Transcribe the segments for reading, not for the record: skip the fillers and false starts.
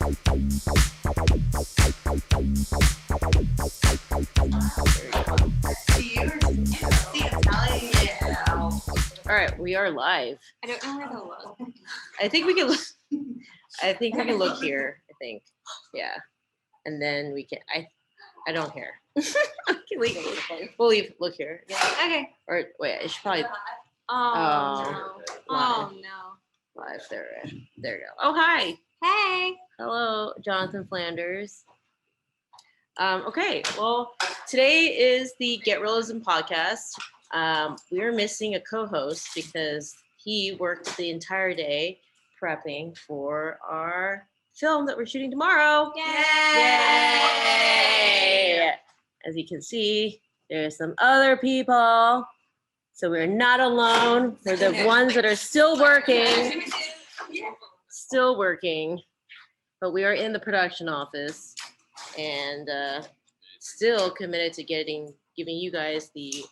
All right, we are live. I don't know where to look. I think we can look. I think we can look here. I think, yeah, and then we can. I don't care. We'll leave. Look here. Okay. Or wait, I should probably Oh, no. live. Oh, no. Live there. There you go. Oh, hi. Hey. Hello, Jonathan Flanders. Okay, well, today is the Get Realism podcast. We are missing a co-host because he worked the entire day prepping for our film that we're shooting tomorrow. Yay! As you can see, there's some other people. So we're not alone. We're the ones that are still working. Still working. But we are in the production office and still committed to giving you guys the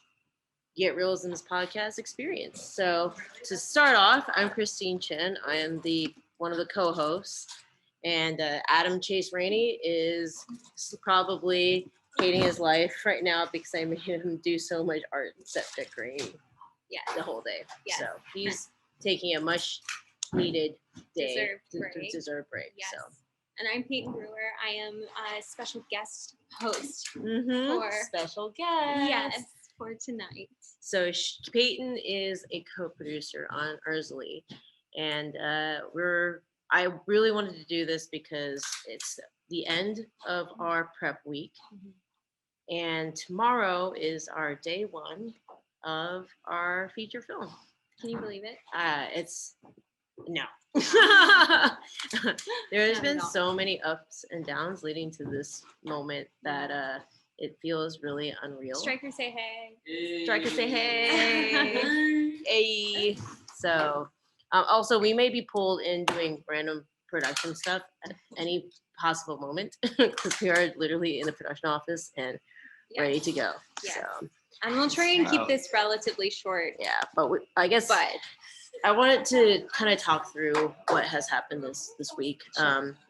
Get Realisms podcast experience. So to start off, I'm Christine Chen. I am one of the co-hosts. And Adam Chase Rainey is probably hating his life right now because I made him do so much art and set decorating the whole day. Yes. So he's taking a much needed day, deserved break. Yes. So. And I'm Peyton Brewer. I am a special guest host for special guest. Yes, for tonight. So Peyton is a co-producer on Erzulie, and I really wanted to do this because it's the end of our prep week, and tomorrow is our day one of our feature film. Can you believe it? It's no. There's been so many ups and downs leading to this moment that it feels really unreal. Striker, say hey. Striker, say hey. Hey. So, also, we may be pulled in doing random production stuff at any possible moment because we are literally in the production office and ready to go. Yes. So, and we'll try and keep this relatively short. Yeah, but I wanted to kind of talk through what has happened this week.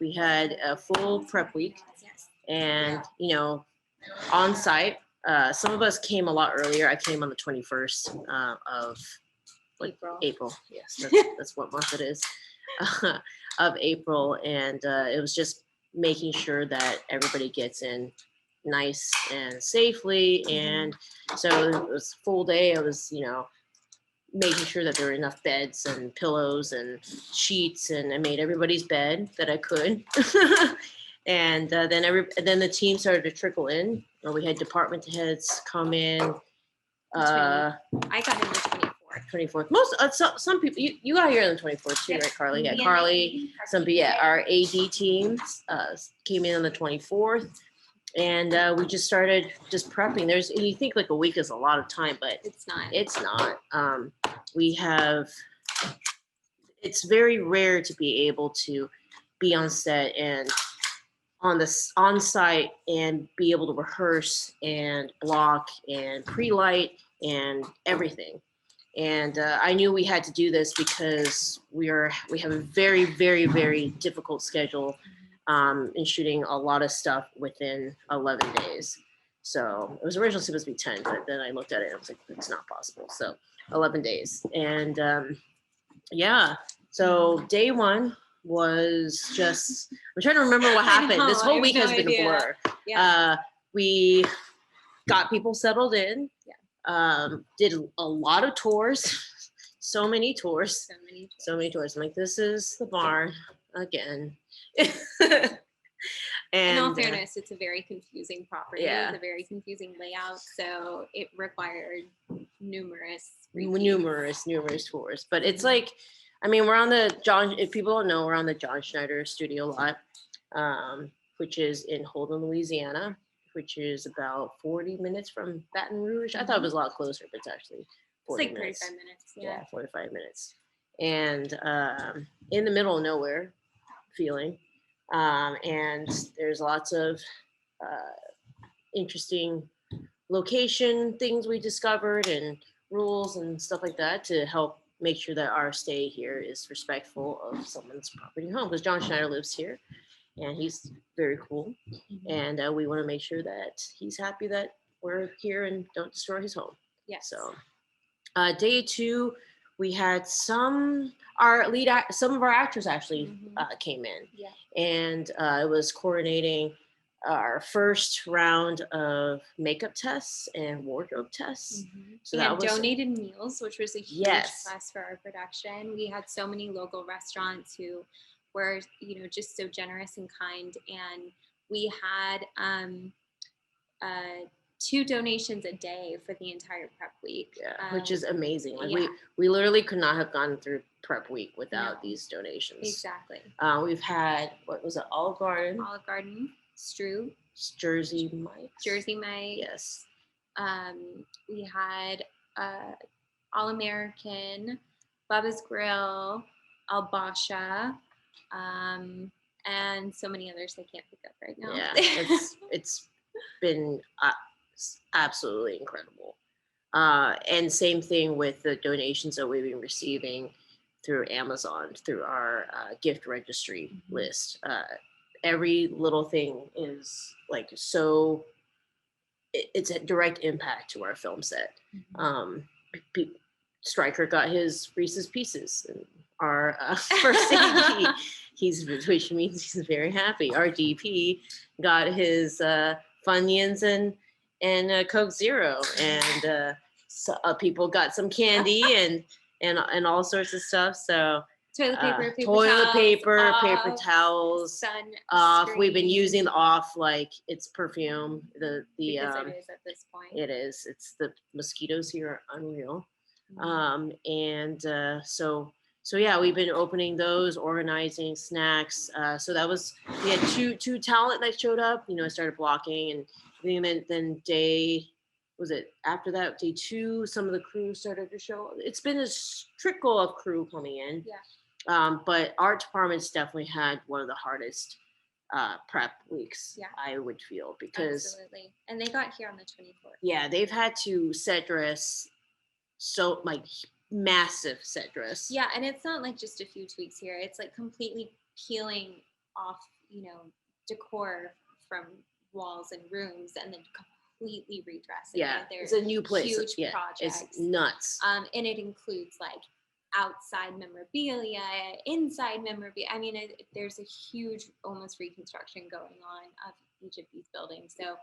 We had a full prep week, and on site. Some of us came a lot earlier. I came on the 21st of April. Yes, that's what month it is. Of April, and it was just making sure that everybody gets in nice and safely. And so it was a full day. I was, making sure that there were enough beds and pillows and sheets, and I made everybody's bed that I could. And then the team started to trickle in. We had department heads come in. I got in the 24th. Most some people you got here on the 24th too, right, Carly? Yeah, Carly. Our AD team came in on the 24th, and we just started prepping. You think like a week is a lot of time, but it's not. It's not. It's very rare to be able to be on set and on site and be able to rehearse and block and pre-light and everything. And I knew we had to do this because we have a very, very, very difficult schedule in shooting a lot of stuff within 11 days. So it was originally supposed to be 10, but then I looked at it and I was like, it's not possible. So 11 days. And so day one was just, I'm trying to remember what happened. This whole week has been a blur. Yeah. We got people settled in. Yeah. Did a lot of tours. So many tours. I'm like, this is the barn again. And in all fairness, it's a very confusing property. Yeah. It's a very confusing layout. So it required numerous tours. But it's like, we're on the if people don't know, we're on the Schneider studio lot, which is in Holden, Louisiana, which is about 40 minutes from Baton Rouge. I thought it was a lot closer, but it's actually 40 minutes. 35 minutes. Yeah, 45 minutes. And in the middle of nowhere feeling. And there's lots of interesting location things we discovered and rules and stuff like that to help make sure that our stay here is respectful of someone's property home, because Schneider lives here. and he's very cool. And we want to make sure that he's happy that we're here and don't destroy his home. Yes. So day 2, we had some of our actors actually came in, and it was coordinating our first round of makeup tests and wardrobe tests. So that was donated meals, which was a huge plus for our production. We had so many local restaurants who were, just so generous and kind, and we had 2 donations a day for the entire prep week. Which is amazing. Like we literally could not have gone through prep week without these donations. Exactly. We've had, what was it, Olive Garden, Jersey Mike. Yes. We had All American, Bubba's Grill, Al Basha, and so many others I can't think of right now. Yeah, it's been absolutely incredible. And same thing with the donations that we've been receiving through Amazon, through our gift registry list. Every little thing is like so. It's a direct impact to our film set. Stryker got his Reese's Pieces. And our first AD, which means he's very happy. Our DP got his Funyuns and Coke Zero, and people got some candy and all sorts of stuff. So toilet paper, paper towels, sun off. We've been using the off like it's perfume. Because it is at this point. It is. It's the mosquitoes here are unreal. So yeah, we've been opening those, organizing snacks. So that was, we had two talent that showed up. Started blocking, and then after that, day 2, some of the crew started to show. It's been a trickle of crew coming in. Yeah. But art department's definitely had one of the hardest prep weeks, I would feel, because absolutely. And they got here on the 24th. Yeah, they've had to set dress so like massive set dress. Yeah, and it's not like just a few tweaks here. It's like completely peeling off, decor from walls and rooms, and then completely redressing. Yeah, it's a new place. Huge projects. It's nuts. And it includes like outside memorabilia, inside memorabilia. I mean, there's a huge almost reconstruction going on of each of these buildings. So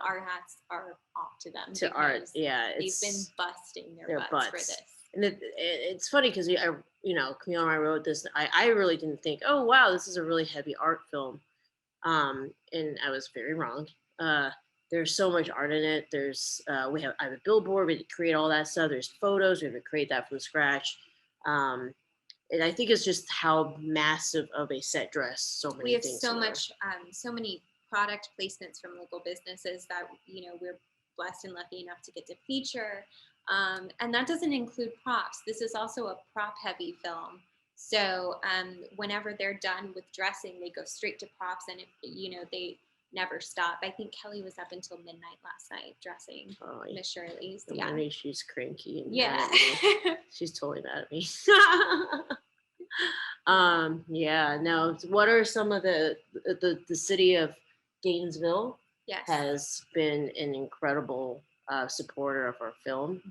our hats are off to them. To art, they've been busting their butts for this. And it's funny because Camille and I wrote this. I really didn't think, oh wow, this is a really heavy art film, and I was very wrong. There's so much art in it. There's I have a billboard. We had to create all that stuff. There's photos. We have to create that from scratch. And I think it's just how massive of a set dress so many things. We have so many product placements from local businesses that we're blessed and lucky enough to get to feature. And that doesn't include props. This is also a prop heavy film. So whenever they're done with dressing, they go straight to props, and they never stop. I think Kelly was up until midnight last night dressing Miss Shirley's. Yeah, she's cranky. And yeah, she's totally mad at me. Yeah. No. What are some of the city of Gainesville? Yes, has been an incredible supporter of our film.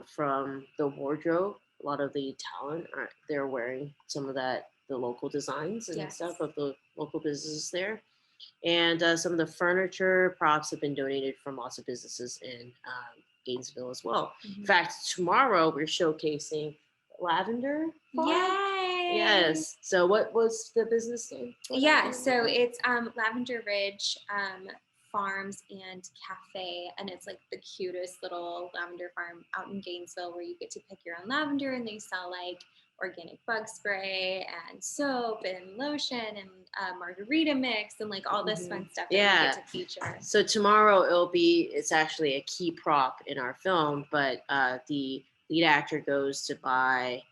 From the wardrobe, a lot of the talent they're wearing some of the local designs and stuff of the local businesses there. And some of the furniture props have been donated from lots of businesses in Gainesville as well. In fact, tomorrow we're showcasing lavender farm. Yay! Yes. So what was the business name? So it's Lavender Ridge Farms and Cafe, and it's like the cutest little lavender farm out in Gainesville where you get to pick your own lavender, and they sell like organic bug spray and soap and lotion and margarita mix and like all this fun stuff that we get to feature. So tomorrow it's actually a key prop in our film, but the lead actor goes to buy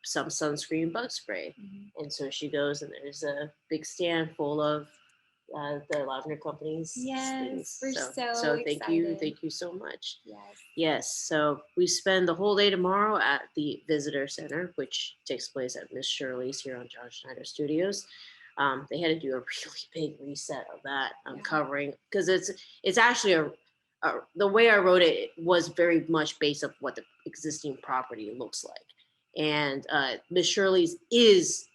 some sunscreen bug spray. And so she goes, and there's a big stand full of the lavender companies. Yes, we're so thank you so much. Yes. So we spend the whole day tomorrow at the visitor center, which takes place at Miss Shirley's here on John Schneider Studios. They had to do a really big reset of that covering, because it's actually the way I wrote it was very much based on what the existing property looks like. And Miss Shirley's is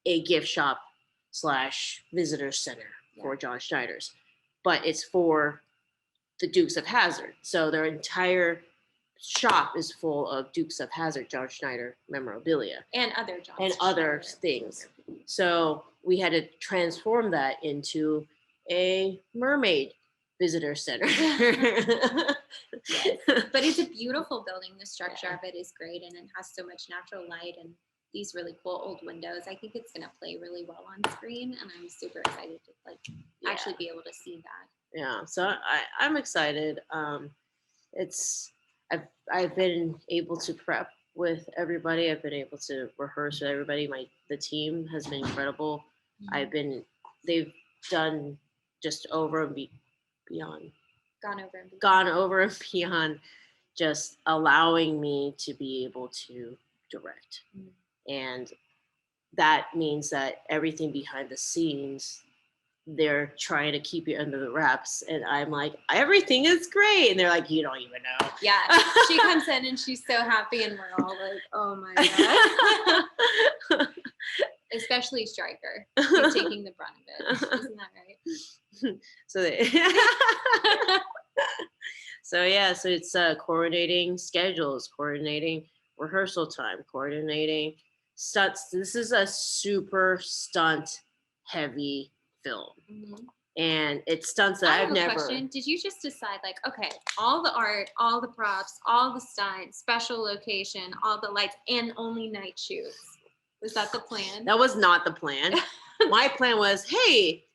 a gift shop / visitor center for John Schneider's, but it's for the Dukes of Hazzard. So their entire shop is full of Dukes of Hazzard, John Schneider memorabilia. And other John and other things. So we had to transform that into a mermaid visitor center. Yes. But it's a beautiful building. The structure of it is great, and it has so much natural light and these really cool old windows. I think it's going to play really well on screen, and I'm super excited to actually be able to see that. Yeah, so I'm excited. I've been able to prep with everybody. I've been able to rehearse with everybody. The team has been incredible. Mm-hmm. They've done just over and beyond. Gone over and beyond, just allowing me to be able to direct. Mm-hmm. And that means that everything behind the scenes, they're trying to keep you under the wraps, and I'm like, everything is great, and they're like, you don't even know. Yeah, she comes in and she's so happy, and we're all like, oh my god. Especially Stryker, he's taking the brunt of it. Isn't that right? So it's coordinating schedules, coordinating rehearsal time, coordinating stunts. This is a super stunt heavy film. Mm-hmm. And it's stunts that I've never. Question. Did you just decide, like, okay, all the art, all the props, all the stunts, special location, all the lights, and only night shoots? Was that the plan? That was not the plan. My plan was, hey,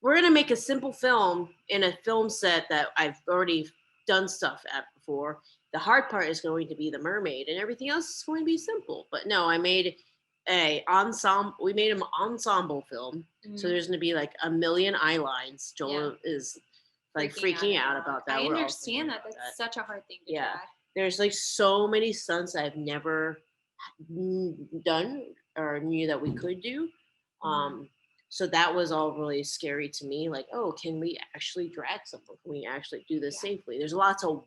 we're gonna make a simple film in a film set that I've already done stuff at before. The hard part is going to be the mermaid, and everything else is going to be simple. But no, I made we made an ensemble film. Mm-hmm. So there's going to be like a million eye lines. Joel is like freaking out about that. I understand that. That's such a hard thing to track. There's like so many stunts I've never done or knew that we could do. So that was all really scary to me. Like, oh, can we actually drag something? Can we actually do this safely? There's lots of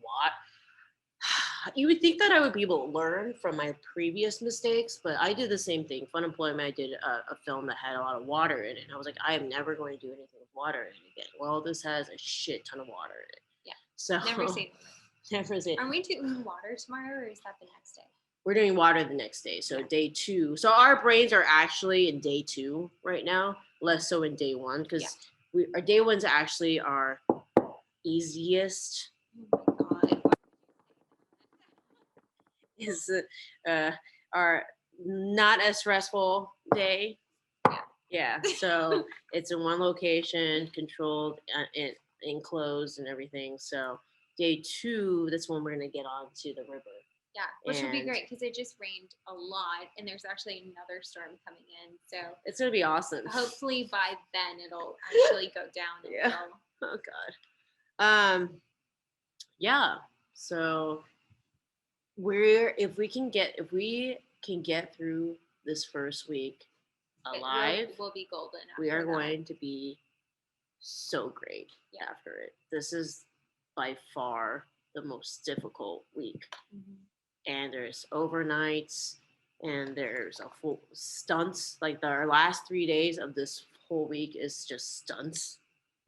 you would think that I would be able to learn from my previous mistakes, but I did the same thing. Fun Employment, I did a film that had a lot of water in it. And I was like, I am never going to do anything with water in it again. Well, this has a shit ton of water in it. Yeah. So never seen it. Never seen it. Are we doing water tomorrow, or is that the next day? We're doing water the next day. So day 2. So our brains are actually in day 2 right now, less so in day 1, because our day 1's actually our easiest. Oh my God. Is our not as stressful day. Yeah. So it's in one location, controlled and enclosed and everything. So day 2, that's when we're gonna get on to the river. Yeah, which would be great because it just rained a lot, and there's actually another storm coming in. So it's gonna be awesome. Hopefully by then it'll actually go down. Yeah. Oh God. Yeah. So if we can get through this first week alive, we'll be golden. We are going to be so great after it. This is by far the most difficult week. Mm-hmm. And there's overnights, and there's a full stunts. Like our last 3 days of this whole week is just stunts,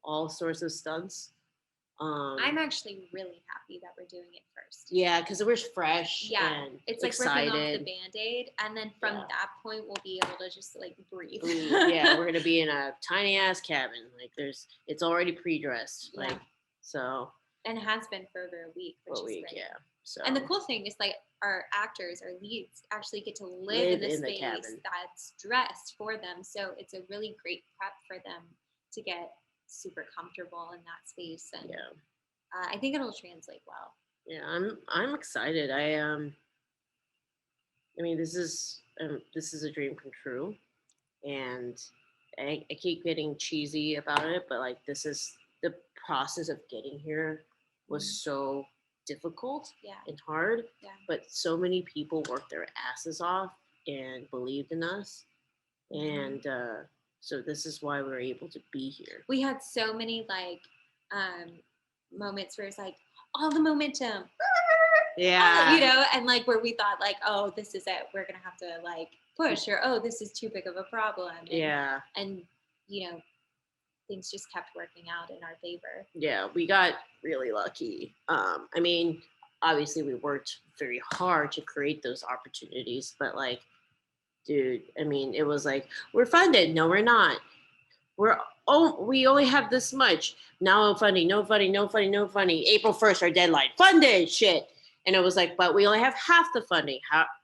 all sorts of stunts. I'm actually really happy that we're doing it first. Yeah, because we're fresh. Yeah, and it's like excited. Ripping off the Band-Aid, and then from that point, we'll be able to just like breathe. Yeah, we're gonna be in a tiny ass cabin. Like it's already pre-dressed. Yeah. Like so. And it has been for over a week, which is great. Yeah. So. And the cool thing is, like, our actors, our leads, actually get to live in a space that's dressed for them. So it's a really great prep for them to get super comfortable in that space, and I think it'll translate well. Yeah, I'm excited. I mean, this is a dream come true, and I keep getting cheesy about it, but like this is the process of getting here was so difficult and hard, but so many people worked their asses off and believed in us, and So this is why we're able to be here. We had so many like moments where it's like all the momentum. Yeah. You know, and like where we thought like, oh, this is it. We're gonna have to like push, or oh, this is too big of a problem. And, yeah. And you know, things just kept working out in our favor. Yeah, we got really lucky. I mean, obviously we worked very hard to create those opportunities, but like, dude, I mean, it was like, we're funded. No, we're not. We only have this much. Now funding, no funding, no funding, no funding. April 1st, our deadline. Funded shit. And it was like, but we only have half the funding.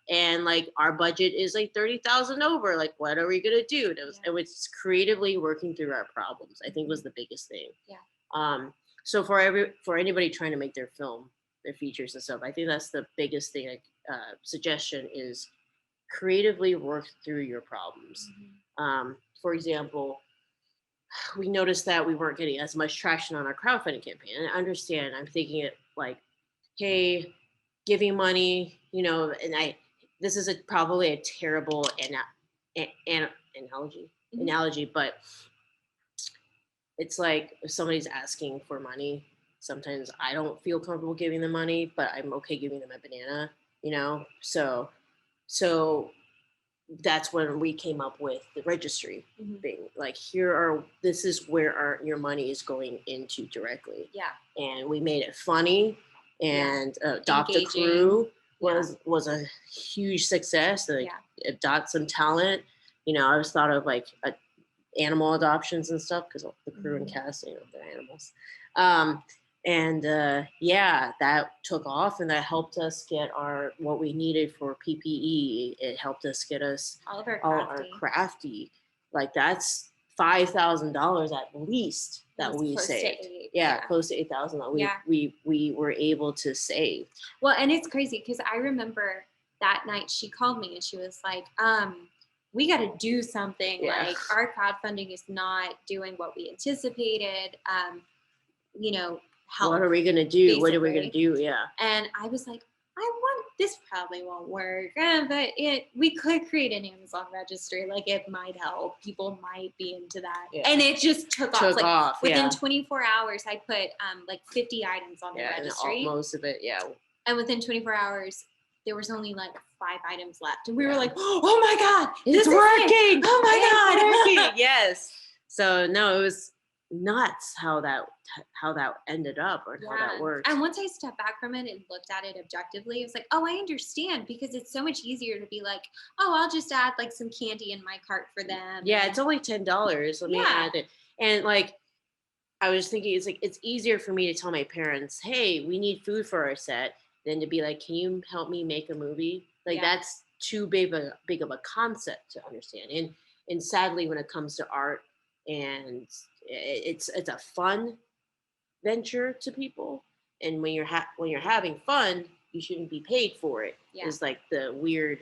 And like our budget is like 30,000 over. Like, what are we gonna do? And it was creatively working through our problems, I think was the biggest thing. Yeah. So for anybody trying to make their film, their features and stuff, I think that's the biggest thing. Like suggestion is creatively work through your problems. For example, we noticed that we weren't getting as much traction on our crowdfunding campaign. And I understand, I'm thinking it like, hey, giving money, you know, and this is probably a terrible analogy, but it's like if somebody's asking for money, sometimes I don't feel comfortable giving them money, but I'm okay giving them a banana, you know? So that's when we came up with the registry thing. Like, this is where your money is going into directly. Yeah. And we made it funny, and Adopt a Crew was a huge success. Like, adopt some talent. You know, I always thought of like animal adoptions and stuff because the crew and cast, you know, they're animals. That took off, and that helped us get what we needed for PPE. It helped us get us all of our crafty. Like that's $5,000 at least that we saved. Close to 8,000 that we were able to save. Well, and it's crazy because I remember that night she called me and she was like, we got to do something. Like our crowdfunding is not doing what we anticipated. You know, help. What are we going to do? Basically. What are we going to do? Yeah. And I was like, this probably won't work, but we could create an Amazon registry. Like it might help. People might be into that. Yeah. And it just took off. Within 24 hours, I put like 50 items on the registry. And most of it, And within 24 hours, there was only like 5 items left. And we were like, oh my God, it's working. Oh my God. It's working. Yes. So no, it was nuts how that ended up or how that worked. And once I stepped back from it and looked at it objectively, it was like, oh, I understand, because it's so much easier to be like, oh, I'll just add like some candy in my cart for them. Yeah, it's only $10. Let me add it. And like, I was thinking, it's easier for me to tell my parents, hey, we need food for our set, than to be like, can you help me make a movie? Like that's too big of a concept to understand. And sadly, when it comes to art, and it's a fun venture to people, and when you're having fun, you shouldn't be paid for it. Is like the weird.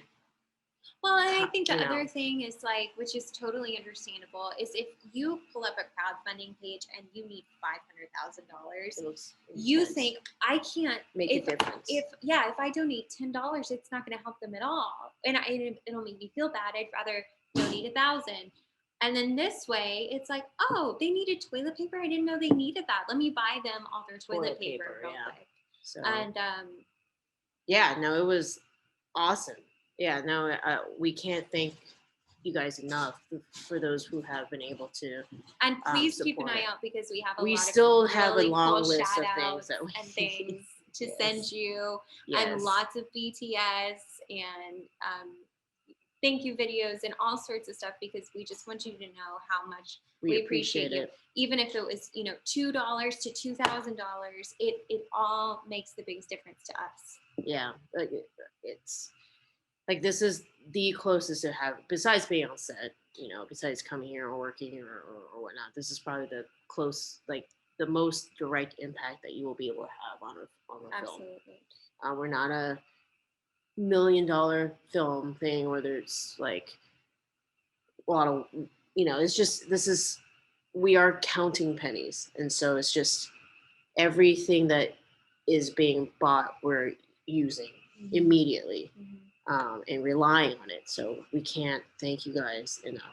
Well, and I think the other thing is like, which is totally understandable, is if you pull up a crowdfunding page and you need $500,000, you think I can't make a difference. If I donate $10, it's not going to help them at all, and it'll make me feel bad. I'd rather donate $1,000. And then this way, it's like, oh, they needed toilet paper. I didn't know they needed that. Let me buy them all their toilet paper real quick. So, and it was awesome. Yeah, no, we can't thank you guys enough for those who have been able to. And please keep an eye out, because we have we still have a long list of things that and things to send you, and lots of BTS and thank you videos and all sorts of stuff, because we just want you to know how much we appreciate you. Even if it was, $2 to $2,000, it all makes the biggest difference to us. Yeah, it's like, this is the closest to have, besides being on set, besides coming here or working or whatnot. This is probably the most direct impact that you will be able to have on a Absolutely. film. We're not a $1 million film thing where there's like a lot of, it's just, we are counting pennies. And so it's just everything that is being bought, we're using immediately. and relying on it. So we can't thank you guys enough.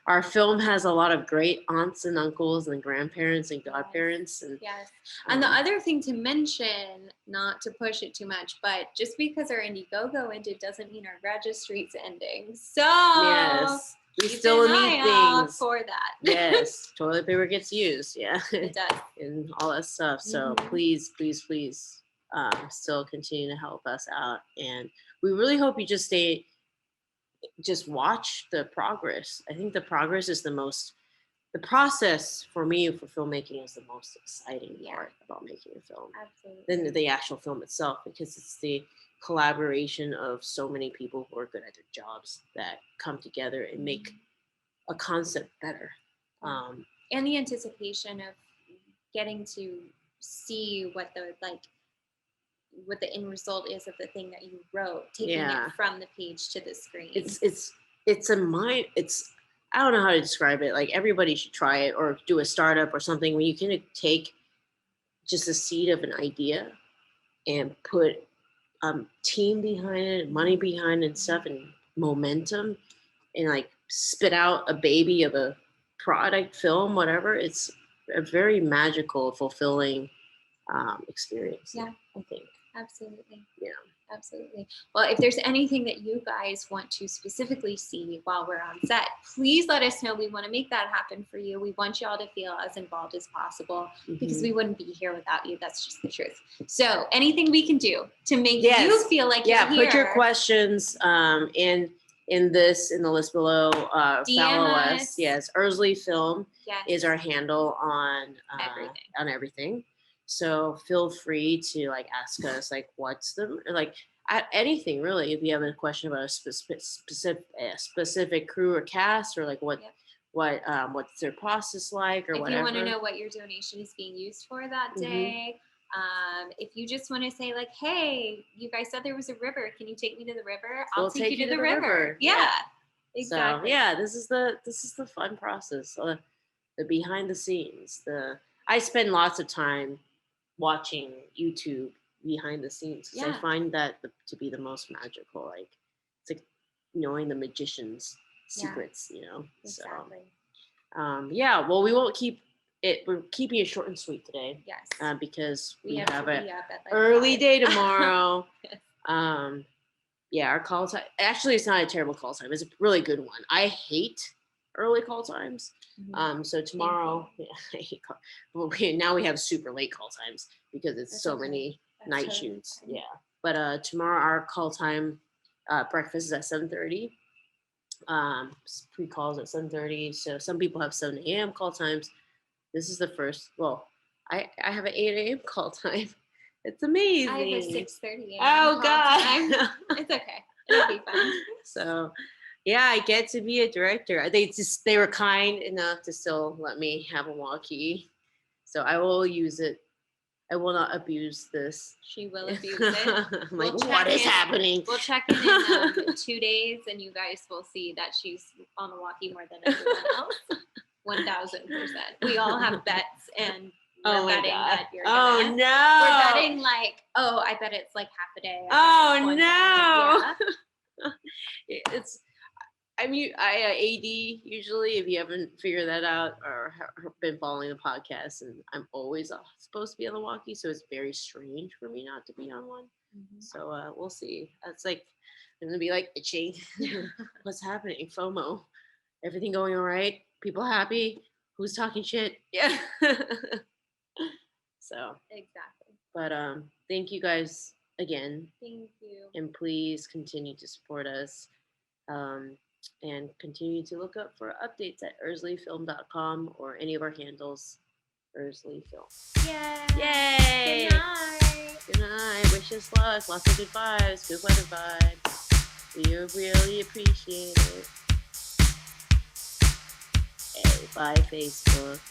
Our film has a lot of great aunts and uncles and grandparents and godparents. And yes. And the other thing to mention, not to push it too much, but just because our Indiegogo ended doesn't mean our registry's ending. So yes, we still need things for that. Yes, toilet paper gets used. Yeah, it does, and all that stuff. So please, still continue to help us out, and we really hope you just watch the progress. I think the progress is the process for me for filmmaking is the most exciting part about making a film. Absolutely. Than the actual film itself, because it's the collaboration of so many people who are good at their jobs that come together and make a concept better. And the anticipation of getting to see what the end result is of the thing that you wrote, taking it from the page to the screen. I don't know how to describe it. Like, everybody should try it or do a startup or something where you can take just a seed of an idea and put team behind it, money behind it and stuff, and momentum, and like spit out a baby of a product, film, whatever. It's a very magical, fulfilling experience. Yeah, I think. Absolutely. Yeah. Absolutely. Well, if there's anything that you guys want to specifically see while we're on set, please let us know. We want to make that happen for you. We want y'all to feel as involved as possible because we wouldn't be here without you. That's just the truth. So anything we can do to make you feel like you're here. Put your questions in the list below. Follow us. Yes, Erzulie Film is our handle on everything. So feel free to ask us what's anything really. If you have a question about a specific crew or cast, or what's their process like, or whatever. If you want to know what your donation is being used for that day. If you just want to say hey, you guys said there was a river, can you take me to the river? I'll take you to the river. Yeah, exactly. So this is the fun process, the behind the scenes. I spend lots of time watching YouTube behind the scenes because I find that to be the most magical. It's like knowing the magician's secrets, Exactly. So well, we won't keep it. We're keeping it short and sweet today. Yes. Because we have an early day tomorrow. Our call time. Actually, it's not a terrible call time. It's a really good one. I hate early call times. So tomorrow, I hate now we have super late call times because it's so many night shoots. Yeah. But tomorrow our call time, breakfast is at 7:30. Pre-calls at 7:30. So some people have 7 a.m. call times. This is the first. Well, I have an 8 a.m. call time. It's amazing. I have a 6:30 a.m. Oh God. It's okay. It'll be fun. So. Yeah, I get to be a director. They were kind enough to still let me have a walkie. So I will use it. I will not abuse this. She will abuse it. I'm what is happening? We'll check in 2 days and you guys will see that she's on the walkie more than everyone else. 1,000%. We all have bets and we're betting that you're gonna. Oh no. We're betting I bet it's half a day. Oh no. Yeah. It's I AD usually, if you haven't figured that out or been following the podcast, and I'm always supposed to be on the walkie, so it's very strange for me not to be on one. So we'll see. It's I'm gonna be itching. What's happening? FOMO. Everything going all right? People happy? Who's talking shit? Yeah. So exactly. But thank you guys again. Thank you. And please continue to support us. And continue to look up for updates at ErzuliFilm.com or any of our handles, Erzulie Film. Yay! Good night! Good night. Wish us luck. Lots of good vibes. Good weather vibes. We really appreciate it. Hey, bye, Facebook.